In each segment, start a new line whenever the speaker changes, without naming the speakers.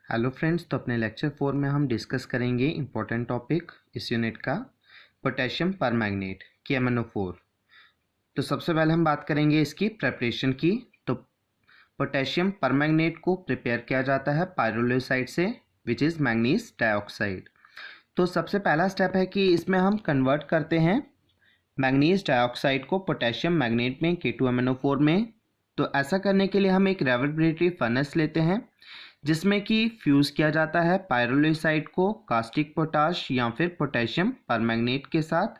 Hello friends, तो अपने lecture 4 में हम डिस्कस करेंगे इम्पोर्टेंट टॉपिक इस यूनिट का पोटेशियम परमैंगनेट KMnO4। तो सबसे पहले हम बात करेंगे इसकी प्रिपरेशन की। तो पोटेशियम परमैंगनेट को प्रिपेयर किया जाता है पायरोलोसाइड से, विच इज़ मैंगनीज डाइऑक्साइड। तो सबसे पहला स्टेप है कि इसमें हम कन्वर्ट करते हैं मैंगनीज डाइऑक्साइड को पोटेशियम मैंगनेट में K2MnO4 में। तो ऐसा करने के लिए हम एक रेवर्बरेटरी फर्नेस लेते हैं जिसमें कि फ्यूज़ किया जाता है पायरोलोसाइड को कास्टिक पोटाश या फिर पोटेशियम परमैंगनेट के साथ।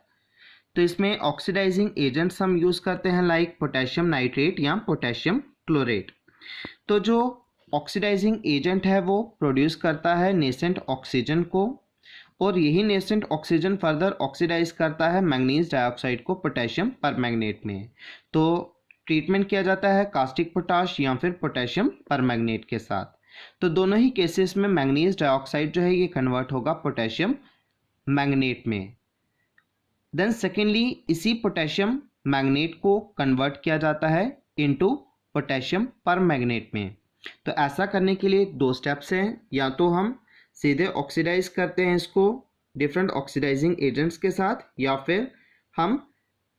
तो इसमें ऑक्सीडाइजिंग एजेंट्स हम यूज़ करते हैं लाइक पोटेशियम नाइट्रेट या पोटेशियम क्लोरेट। तो जो ऑक्सीडाइजिंग एजेंट है वो प्रोड्यूस करता है नेसेंट ऑक्सीजन को, और यही नेसेंट ऑक्सीजन फर्दर ऑक्सीडाइज करता है मैंगनीज डाइऑक्साइड को पोटेशियम परमैंगनेट में। तो ट्रीटमेंट किया जाता है कास्टिक पोटाश या फिर पोटेशियम परमैंगनेट के साथ। तो दोनों ही केसेस में मैंगनीज डाइऑक्साइड जो है ये कन्वर्ट होगा पोटेशियम मैंगनेट में। देन सेकेंडली इसी पोटेशियम मैंगनेट को कन्वर्ट किया जाता है इनटू पोटेशियम परमैंगनेट में। तो ऐसा करने के लिए दो स्टेप्स हैं, या तो हम सीधे ऑक्सीडाइज करते हैं इसको डिफरेंट ऑक्सीडाइजिंग एजेंट्स के साथ, या फिर हम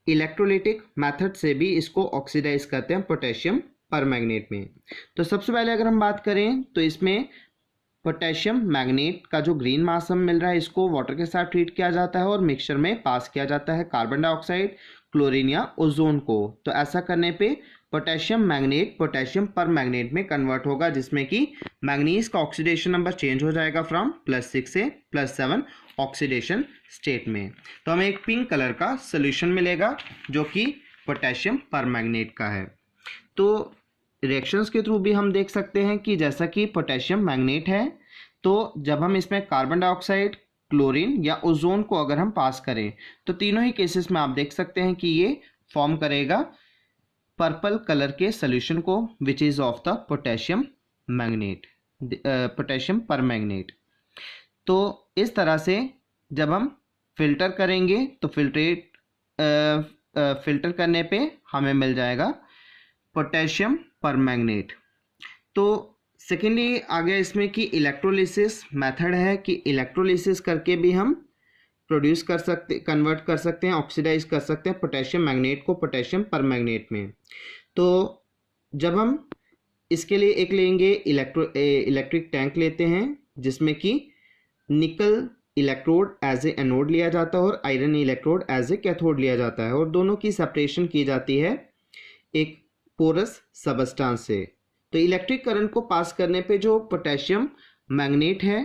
इलेक्ट्रोलिटिक मेथड से भी इसको ऑक्सीडाइज करते हैं पोटेशियम परमैंगनेट में। तो सबसे पहले अगर हम बात करें तो इसमें पोटेशियम मैंगनेट का जो ग्रीन मास हम मिल रहा है इसको वाटर के साथ ट्रीट किया जाता है और मिक्सचर में पास किया जाता है कार्बन डाइऑक्साइड, क्लोरीन या ओजोन को। तो ऐसा करने पे पोटेशियम मैंगनेट पोटेशियम परमैंगनेट में कन्वर्ट होगा, जिसमें कि मैंगनीज का ऑक्सीडेशन नंबर चेंज हो जाएगा फ्रॉम +6 से +7 ऑक्सीडेशन स्टेट में। तो हमें एक पिंक कलर का सोल्यूशन मिलेगा जो कि पोटेशियम परमैंगनेट का है। तो रिएक्शंस के थ्रू भी हम देख सकते हैं कि जैसा कि पोटेशियम मैंगनेट है, तो जब हम इसमें कार्बन डाइऑक्साइड, क्लोरीन या ओजोन को अगर हम पास करें तो तीनों ही केसेस में आप देख सकते हैं कि ये फॉर्म करेगा पर्पल कलर के सोल्यूशन को, which is of the potassium manganate potassium permanganate. तो इस तरह से जब हम फिल्टर करेंगे तो फिल्टर करने पे हमें मिल जाएगा पोटेशियम परमैंगनेट। तो सेकेंडली आ गया इसमें कि इलेक्ट्रोलिसिस मेथड है कि इलेक्ट्रोलिसिस करके भी हम प्रोड्यूस कर सकते, कन्वर्ट कर सकते हैं, ऑक्सीडाइज कर सकते हैं पोटेशियम मैंगनेट को पोटेशियम परमैंगनेट में। तो जब हम इसके लिए एक लेंगे इलेक्ट्रिक टैंक लेते हैं जिसमें कि निकल इलेक्ट्रोड एज ए एनोड लिया जाता है और iron electrode as a cathode लिया जाता है, और दोनों की सेपरेशन की जाती है एक पोरस सबस्टांस से। तो इलेक्ट्रिक करंट को पास करने पे जो पोटेशियम मैंगनेट है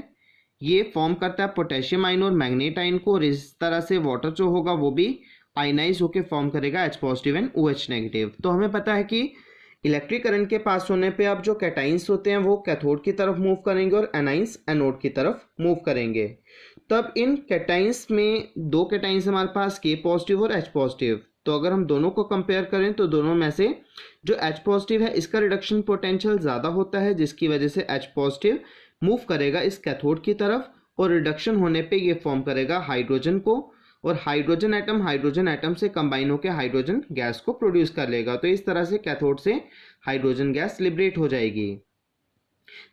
ये फॉर्म करता है पोटेशियम आयन और मैंगनेट आयन को, और इस तरह से वाटर जो होगा वो भी आयनाइज होकर फॉर्म करेगा H positive and OH negative. तो हमें पता है कि इलेक्ट्रिक करंट के पास होने पे अब जो कैटाइंस होते हैं वो कैथोड की तरफ मूव करेंगे और एनाइंस एनोड की तरफ मूव करेंगे। तब इन कैटाइंस में दो कैटाइंस हमारे पास K पॉजिटिव और H पॉजिटिव। तो अगर हम दोनों को कंपेयर करें तो दोनों में से जो H पॉजिटिव है इसका रिडक्शन पोटेंशियल ज़्यादा होता है, जिसकी वजह से H पॉजिटिव मूव करेगा इस कैथोड की तरफ, और रिडक्शन होने पे ये फॉर्म करेगा हाइड्रोजन को, और हाइड्रोजन एटम से कंबाइन होकर हाइड्रोजन गैस को प्रोड्यूस कर लेगा। तो इस तरह से कैथोड से हाइड्रोजन गैस लिबरेट हो जाएगी।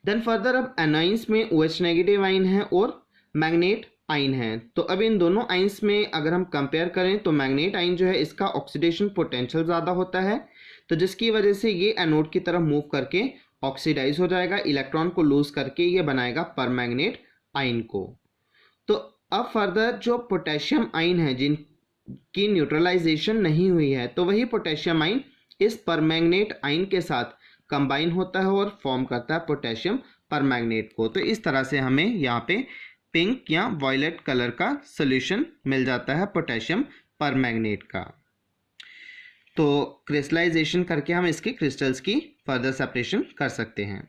देन फर्दर अब एनाइंस में OH नेगेटिव आयन है और मैंगनेट आयन है। तो अब इन दोनों आयंस में अगर हम कंपेयर करें तो मैंगनेट आयन जो है इसका ऑक्सीडेशन पोटेंशियल ज़्यादा होता है, तो जिसकी वजह से ये एनोड की तरफ मूव करके ऑक्सीडाइज हो जाएगा, इलेक्ट्रॉन को लूज करके ये बनाएगा परमैंगनेट आयन को। तो अब फर्दर जो पोटेशियम आयन है जिनकी न्यूट्रलाइजेशन नहीं हुई है, तो वही पोटेशियम आयन इस परमैंगनेट आयन के साथ कंबाइन होता है और फॉर्म करता है पोटेशियम परमैंगनेट को। तो इस तरह से हमें यहाँ पे पिंक या वॉयलेट कलर का सोल्यूशन मिल जाता है पोटेशियम परमैंगनेट का। तो क्रिस्टलाइजेशन करके हम इसकी क्रिस्टल्स की फर्दर सेपरेशन कर सकते हैं।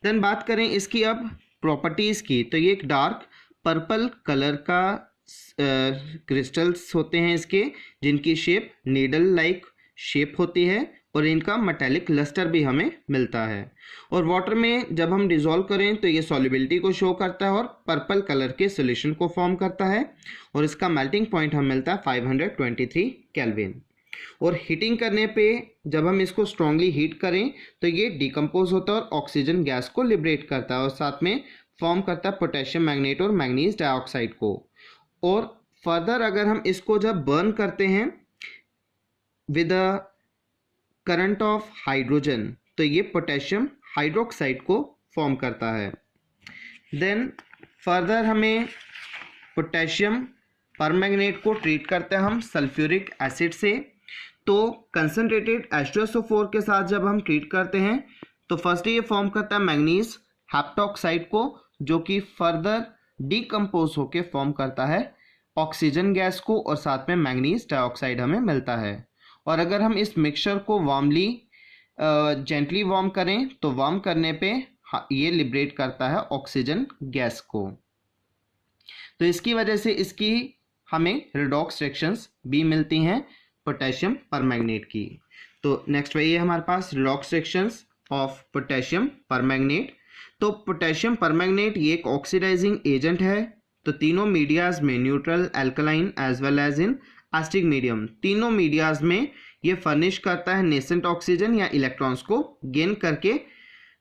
देन बात करें इसकी अब प्रॉपर्टीज़ की, तो ये एक डार्क पर्पल कलर का क्रिस्टल्स होते हैं इसके, जिनकी शेप नीडल लाइक शेप होती है और इनका मेटेलिक लस्टर भी हमें मिलता है। और वाटर में जब हम डिज़ोल्व करें तो ये सॉल्युबिलिटी को शो करता है और पर्पल कलर के सोल्यूशन को फॉर्म करता है, और इसका मेल्टिंग पॉइंट हमें मिलता है 523 केल्विन। और हीटिंग करने पे जब हम इसको स्ट्रांगली हीट करें तो ये डिकम्पोज होता है और ऑक्सीजन गैस को लिबरेट करता है और साथ में फॉर्म करता है पोटेशियम मैग्नेट और मैंगनीज डाइऑक्साइड को। और फर्दर अगर हम इसको जब बर्न करते हैं with a current of hydrogen तो ये पोटेशियम हाइड्रोक्साइड को फॉर्म करता है। देन फर्दर हमें पोटेशियम परमैंगनेट को ट्रीट करते हैं हम सल्फ्यूरिक एसिड से। तो कंसनट्रेटेड H2SO4 के साथ जब हम ट्रीट करते हैं तो फर्स्ट ये फॉर्म करता है मैंगनीज हेप्टॉक्साइड को, जो कि फर्दर डिकम्पोज होकर फॉर्म करता है ऑक्सीजन गैस को और साथ में मैंगनीज डाइऑक्साइड हमें मिलता है। और अगर हम इस मिक्सचर को वार्मली जेंटली वार्म करें तो वार्म करने पे ये लिबरेट करता है ऑक्सीजन गैस को। तो इसकी वजह से इसकी हमें रिडॉक्स रिएक्शंस भी मिलती हैं पोटेशियम परमैंगनेट की। तो नेक्स्ट वही है हमारे पास redox reactions of potassium permanganate. तो पोटेशियम परमैंगनेट ये एक ऑक्सीडाइजिंग एजेंट है। तो तीनों मीडियाज में neutral, alkaline as well as in acidic medium, तीनों मीडियाज में ये फर्निश करता है नेसेंट ऑक्सीजन या इलेक्ट्रॉन्स को गेन करके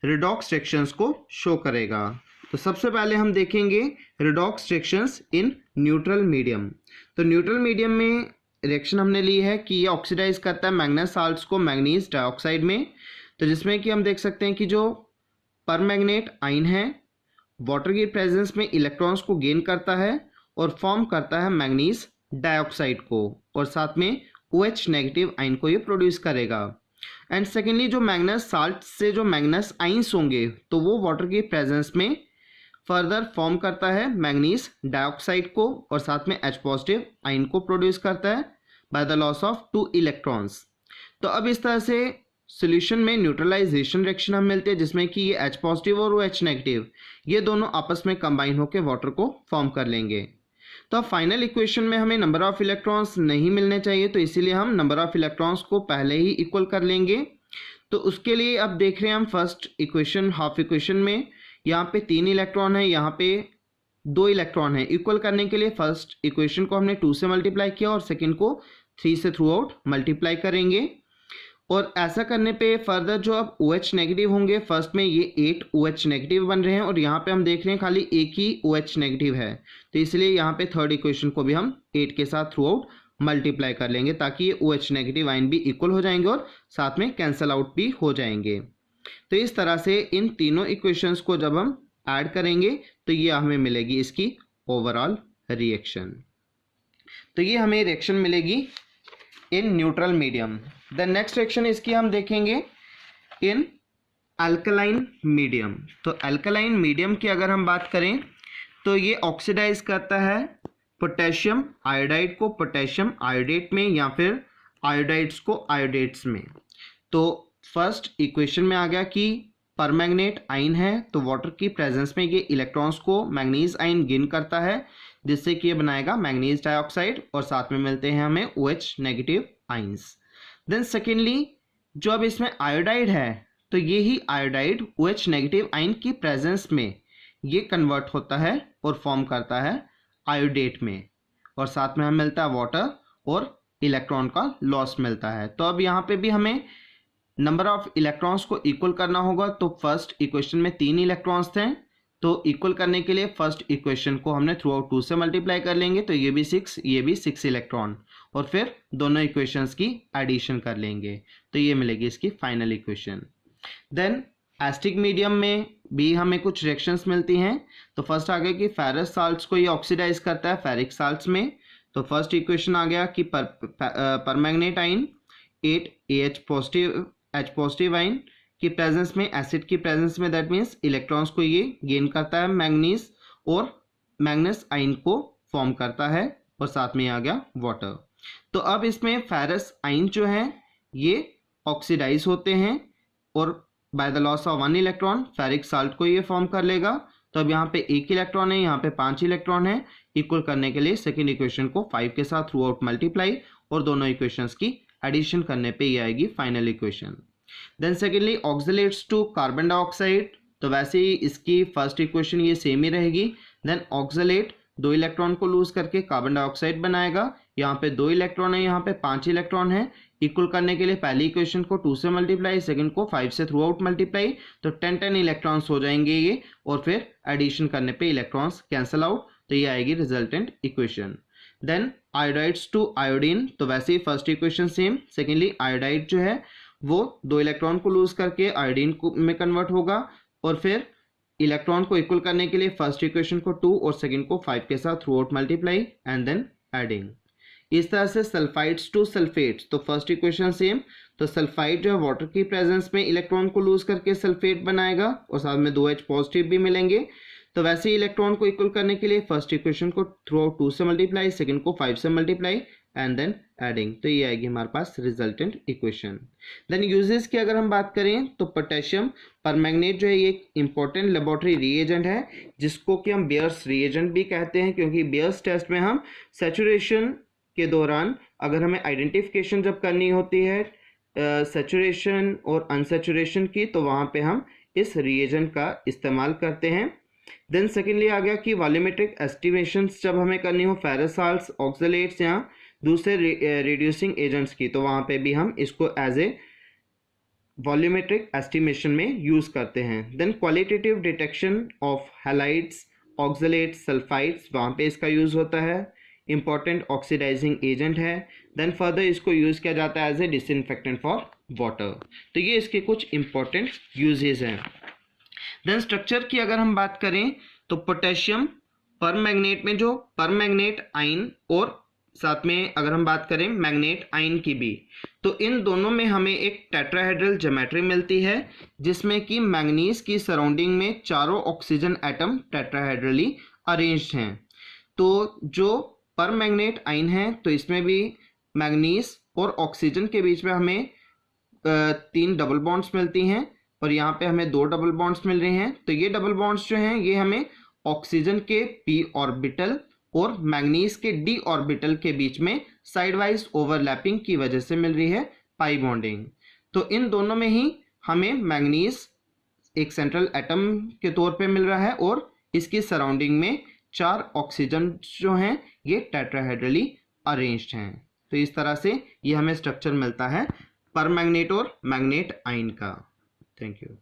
रिडॉक्स रिएक्शंस को शो करेगा। तो सबसे पहले हम देखेंगे redox reactions in neutral medium. तो न्यूट्रल मीडियम में रिएक्शन हमने ली है कि ये ऑक्सीडाइज करता है मैग्नेस साल्ट्स को मैंगनीज डाइऑक्साइड में। तो जिसमें कि हम देख सकते हैं कि जो परमैंगनेट आयन है वाटर की प्रेजेंस में इलेक्ट्रॉन्स को गेन करता है और फॉर्म करता है मैंगनीज डाइऑक्साइड को और साथ में OH नेगेटिव आयन को ये प्रोड्यूस करेगा। एंड सेकेंडली जो मैग्नेस साल्ट से जो मैग्नेस आइंस होंगे तो वो वाटर की प्रेजेंस में फर्दर फॉर्म करता है मैंगनीज डाइऑक्साइड को और साथ में H पॉजिटिव आयन को प्रोड्यूस करता है by the loss of 2 electrons. तो अब इस तरह से सॉल्यूशन में न्यूट्रलाइजेशन रिएक्शन हम मिलते हैं जिसमें कि ये H पॉजिटिव और OH नेगेटिव ये दोनों आपस में कंबाइन होकर वाटर को फॉर्म कर लेंगे। तो अब फाइनल इक्वेशन में हमें नंबर ऑफ इलेक्ट्रॉन्स नहीं मिलने चाहिए, तो इसीलिए हम नंबर ऑफ इलेक्ट्रॉन्स को पहले ही इक्वल कर लेंगे। तो उसके लिए अब देख रहे हैं हम फर्स्ट इक्वेशन, हाफ इक्वेशन में यहाँ पे 3 इलेक्ट्रॉन है, यहाँ पे 2 इलेक्ट्रॉन है। इक्वल करने के लिए फर्स्ट इक्वेशन को हमने 2 से मल्टीप्लाई किया और सेकेंड को 3 से थ्रू आउट मल्टीप्लाई करेंगे। और ऐसा करने पे फर्दर जो अब OH नेगेटिव होंगे, फर्स्ट में ये 8 OH नेगेटिव बन रहे हैं और यहाँ पे हम देख रहे हैं खाली एक ही OH नेगेटिव है। तो इसलिए यहाँ पे थर्ड इक्वेशन को भी हम 8 के साथ थ्रू आउट मल्टीप्लाई कर लेंगे ताकि ये OH नेगेटिव आयन भी इक्वल हो जाएंगे और साथ में कैंसल आउट भी हो जाएंगे। तो इस तरह से इन तीनों इक्वेशंस को जब हम ऐड करेंगे तो ये हमें मिलेगी इसकी ओवरऑल रिएक्शन। तो ये हमें रिएक्शन मिलेगी इन neutral medium. The next reaction इसकी हम देखेंगे इन अल्कलाइन मीडियम। तो अल्कलाइन मीडियम की अगर हम बात करें तो ये ऑक्सीडाइज करता है पोटेशियम आयोडाइड को पोटेशियम आयोडेट में या फिर आयोडाइड्स को आयोडेट्स में। तो फर्स्ट इक्वेशन में आ गया कि परमैंगनेट आयन है तो वाटर की प्रेजेंस में ये इलेक्ट्रॉन्स को मैंगनीज आयन गेन करता है जिससे कि ये बनाएगा मैंगनीज डाइऑक्साइड और साथ में मिलते हैं हमें OH negative ions. Then secondly जो अब इसमें आयोडाइड है तो ये ही आयोडाइड OH नेगेटिव आयन की प्रेजेंस में ये कन्वर्ट होता है और फॉर्म करता है आयोडेट में और साथ में हमें मिलता है वाटर और इलेक्ट्रॉन का लॉस मिलता है। तो अब यहाँ पे भी हमें नंबर ऑफ इलेक्ट्रॉन्स को इक्वल करना होगा। तो फर्स्ट इक्वेशन में 3 इलेक्ट्रॉन्स थे तो इक्वल करने के लिए फर्स्ट इक्वेशन को हमने थ्रू आउट 2 से मल्टीप्लाई कर लेंगे तो ये भी 6 ये भी 6 इलेक्ट्रॉन और फिर दोनों इक्वेशंस की एडिशन कर लेंगे तो ये मिलेगी इसकी final equation. Then acidic medium में भी हमें कुछ रिएक्शंस मिलती हैं। तो फर्स्ट आ गया कि फेरस साल्ट्स को ये ऑक्सीडाइज करता है फेरिक साल्ट्स में। तो फर्स्ट इक्वेशन आ गया कि permanganate ion 8 H positive ion की प्रेजेंस में एसिड की प्रेजेंस में दैट मीन्स इलेक्ट्रॉन्स को ये गेन करता है मैंगनीज और मैग्नेस आयन को फॉर्म करता है और साथ में आ गया वाटर। तो अब इसमें फेरस आयन जो है ये ऑक्सीडाइज होते हैं और by the loss of 1 electron ferric salt को ये फॉर्म कर लेगा। तो अब यहाँ पे 1 इलेक्ट्रॉन है, यहाँ पे 5 इलेक्ट्रॉन है। इक्वल करने के लिए सेकेंड इक्वेशन को 5 के साथ थ्रू आउट मल्टीप्लाई और दोनों इक्वेशंस की एडिशन करने पे ये आएगी final equation. Then secondly oxalates to carbon dioxide. तो वैसे ही इसकी फर्स्ट इक्वेशन ये सेम ही रहेगी। देन ऑक्सीलेट 2 इलेक्ट्रॉन को लूज करके कार्बन डाइऑक्साइड बनाएगा। यहाँ पे 2 इलेक्ट्रॉन है, यहाँ पे 5 इलेक्ट्रॉन है। इक्वल करने के लिए पहली इक्वेशन को 2 से मल्टीप्लाई, सेकंड को 5 से थ्रू आउट मल्टीप्लाई, तो 10 इलेक्ट्रॉन्स हो जाएंगे ये, और फिर एडिशन करने पे इलेक्ट्रॉन्स कैंसिल आउट, तो ये आएगी resultant equation. Then iodides to iodine, तो वैसे ही first equation same. Secondly iodide जो है वो 2 इलेक्ट्रॉन को लूज करके आयोडीन में कन्वर्ट होगा, और फिर इलेक्ट्रॉन को इक्वल करने के लिए फर्स्ट इक्वेशन को 2 और सेकंड को 5 के साथ throughout multiply and then adding. इस तरह से सल्फाइड्स टू सल्फेट्स, तो फर्स्ट इक्वेशन सेम, तो सल्फाइड जो है वाटर की प्रेजेंस में इलेक्ट्रॉन को लूज करके सल्फेट बनाएगा और साथ में 2H पॉजिटिव भी मिलेंगे। तो वैसे ही इलेक्ट्रॉन को इक्वल करने के लिए फर्स्ट इक्वेशन को थ्रू आउट 2 से मल्टीप्लाई, सेकंड को 5 से मल्टीप्लाई एंड देन एडिंग, तो ये आएगी हमारे पास रिजल्टेंट इक्वेशन। देन यूजेस की अगर हम बात करें तो पोटेशियम परमैंगनेट जो है ये एक इंपॉर्टेंट लेबोरेटरी रिएजेंट है, जिसको कि हम बेयर्स रिएजेंट भी कहते हैं, क्योंकि बेयर्स टेस्ट में हम सैचुरेशन के दौरान अगर हमें आइडेंटिफिकेशन जब करनी होती है सैचुरेशन और अनसैचुरेशन की, तो वहाँ पे हम इस रिएजेंट का इस्तेमाल करते हैं। देन सेकेंडली आ गया कि वॉल्यूमेट्रिक एस्टिमेशंस जब हमें करनी हो फेरस साल्ट्स, ऑक्सलेट्स या दूसरे रिड्यूसिंग एजेंट्स की, तो वहाँ पे भी हम इसको एज ए वॉल्यूमेट्रिक एस्टिमेशन में यूज़ करते हैं। Then qualitative detection of halides, oxalates, sulphides, वहाँ पे इसका यूज़ होता है, इंपॉर्टेंट ऑक्सीडाइजिंग एजेंट है। देन फर्दर इसको यूज़ किया जाता है as a disinfectant for water. तो ये इसके कुछ इंपॉर्टेंट यूजेस हैं। देन स्ट्रक्चर की अगर हम बात करें तो पोटेशियम परमैंगनेट में जो परमैंगनेट आयन और साथ में अगर हम बात करें मैग्नेट आयन की भी, तो इन दोनों में हमें एक टेट्राहेड्रल ज्योमेट्री मिलती है, जिसमें कि मैंगनीज की सराउंडिंग में चारों ऑक्सीजन एटम टेट्राहेड्रली अरेंज्ड हैं। तो जो परमैंगनेट आयन है तो इसमें भी मैंगनीज और ऑक्सीजन के बीच में हमें 3 डबल बॉन्ड्स मिलती हैं, और यहाँ पे हमें 2 डबल बॉन्ड्स मिल रहे हैं। तो ये डबल बॉन्ड्स जो हैं ये हमें ऑक्सीजन के p ऑर्बिटल और मैंगनीज के d ऑर्बिटल के बीच में साइड वाइज ओवरलैपिंग की वजह से मिल रही है पाई बॉन्डिंग। तो इन दोनों में ही हमें मैंगनीज एक सेंट्रल एटम के तौर पे मिल रहा है, और इसकी सराउंडिंग में 4 ऑक्सीजन जो हैं ये टेट्राहेड्रली अरेंज्ड हैं। तो इस तरह से ये हमें स्ट्रक्चर मिलता है परमैंगनेट और मैग्नेट आयन का। Thank you.